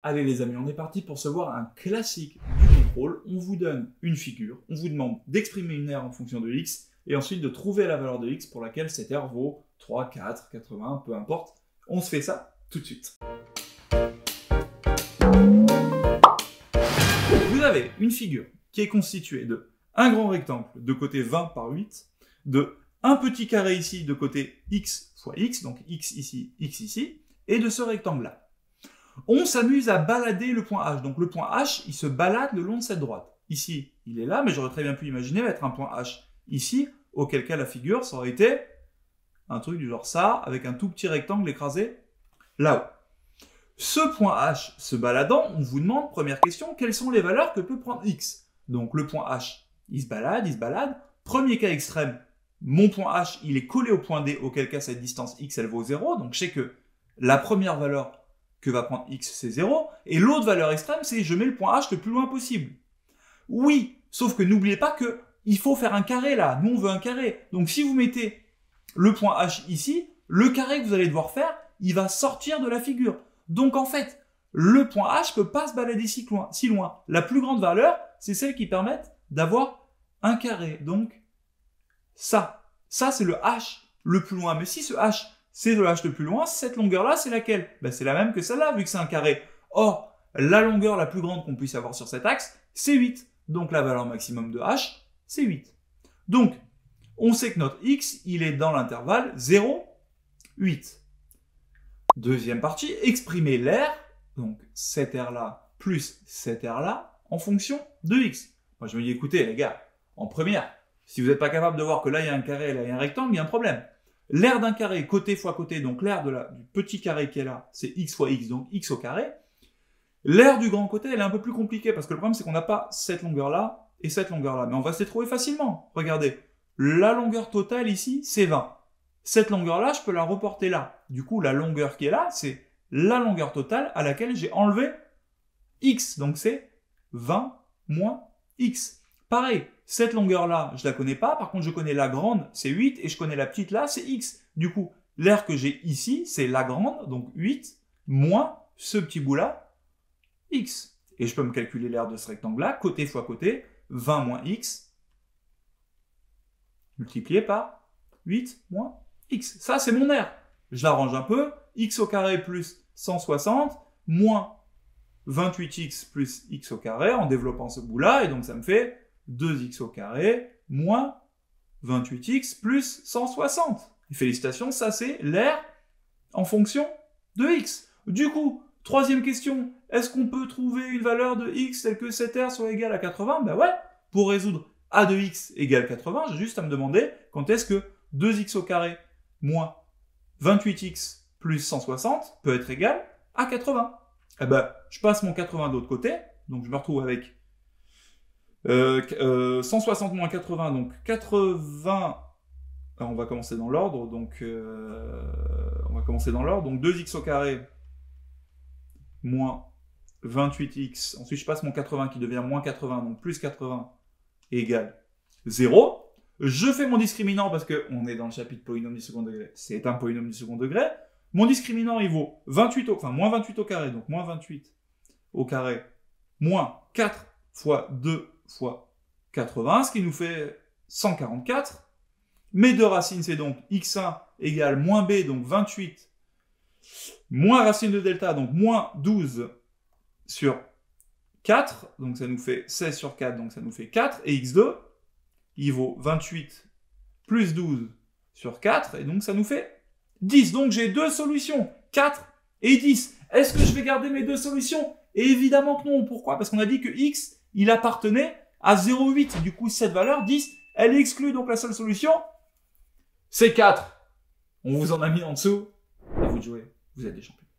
Allez les amis, on est parti pour se voir un classique du contrôle. On vous donne une figure, on vous demande d'exprimer une R en fonction de x, et ensuite de trouver la valeur de x pour laquelle cette R vaut 3, 4, 80, peu importe. On se fait ça tout de suite. Vous avez une figure qui est constituée de un grand rectangle de côté 20 par 8, de un petit carré ici de côté x fois x, donc x ici, et de ce rectangle-là. On s'amuse à balader le point H. Donc le point H, il se balade le long de cette droite. Ici, il est là, mais j'aurais très bien pu imaginer mettre un point H ici, auquel cas la figure, ça aurait été un truc du genre ça, avec un tout petit rectangle écrasé là-haut. Ce point H se baladant, on vous demande, première question, quelles sont les valeurs que peut prendre x? Donc le point H, il se balade. Premier cas extrême, mon point H, il est collé au point D, auquel cas cette distance x, elle vaut 0. Donc je sais que la première valeur que va prendre x, c'est 0. Et l'autre valeur extrême, c'est je mets le point H le plus loin possible. Oui, sauf que n'oubliez pas que il faut faire un carré là. Nous, on veut un carré. Donc si vous mettez le point H ici, le carré que vous allez devoir faire, il va sortir de la figure. Donc en fait, le point H peut pas se balader si loin. La plus grande valeur, c'est celle qui permet d'avoir un carré. Donc ça c'est le H le plus loin. Mais si ce H, c'est le H le plus loin, cette longueur-là, c'est laquelle? Ben, c'est la même que celle-là, vu que c'est un carré. Or, la longueur la plus grande qu'on puisse avoir sur cet axe, c'est 8. Donc la valeur maximum de H, c'est 8. Donc, on sait que notre x, il est dans l'intervalle 0, 8. Deuxième partie, exprimer l'air, donc cette R-là plus cette R-là, en fonction de x. Moi, je me dis, écoutez, les gars, en première, si vous n'êtes pas capable de voir que là, il y a un carré, là, il y a un rectangle, il y a un problème. L'aire d'un carré, côté fois côté, donc l'aire du petit carré qui est là, c'est x fois x, donc x au carré. L'aire du grand côté, elle est un peu plus compliquée, parce que le problème, c'est qu'on n'a pas cette longueur-là et cette longueur-là. Mais on va se les trouver facilement. Regardez, la longueur totale ici, c'est 20. Cette longueur-là, je peux la reporter là. Du coup, la longueur qui est là, c'est la longueur totale à laquelle j'ai enlevé x. Donc c'est 20 moins x. Pareil, cette longueur-là, je la connais pas. Par contre, je connais la grande, c'est 8. Et je connais la petite là, c'est x. Du coup, l'aire que j'ai ici, c'est la grande, donc 8, moins ce petit bout-là, x. Et je peux me calculer l'aire de ce rectangle-là, côté fois côté, 20 moins x, multiplié par 8 moins x. Ça, c'est mon aire. Je l'arrange un peu. X au carré plus 160, moins 28x plus x au carré, en développant ce bout-là. Et donc, ça me fait 2x au carré moins 28x plus 160. Et félicitations, ça c'est l'aire en fonction de x. Du coup, troisième question, est-ce qu'on peut trouver une valeur de x telle que cette R soit égale à 80? Ben ouais, pour résoudre a de x égale 80, j'ai juste à me demander quand est-ce que 2x au carré moins 28x plus 160 peut être égal à 80. Eh ben, je passe mon 80 de l'autre côté, donc je me retrouve avec 160 moins 80, donc 80. Alors on va commencer dans l'ordre, donc 2x au carré moins 28x. Ensuite je passe mon 80 qui devient moins 80, donc plus 80 égale 0. Je fais mon discriminant parce qu'on est dans le chapitre polynôme du second degré. C'est un polynôme du second degré. Mon discriminant, il vaut moins 28 au carré, donc moins 28 au carré, moins 4 fois 2 fois 80, ce qui nous fait 144. Mes deux racines, c'est donc x1 égale moins b, donc 28, moins racine de delta, donc moins 12 sur 4, donc ça nous fait 16 sur 4, donc ça nous fait 4, et x2, il vaut 28 plus 12 sur 4, et donc ça nous fait 10. Donc j'ai deux solutions, 4 et 10. Est-ce que je vais garder mes deux solutions? Et évidemment que non. Pourquoi? Parce qu'on a dit que x, il appartenait à 0,8. Du coup, cette valeur, 10, elle est exclue. Donc la seule solution, c'est 4. On vous en a mis en dessous. À vous de jouer. Vous êtes des champions.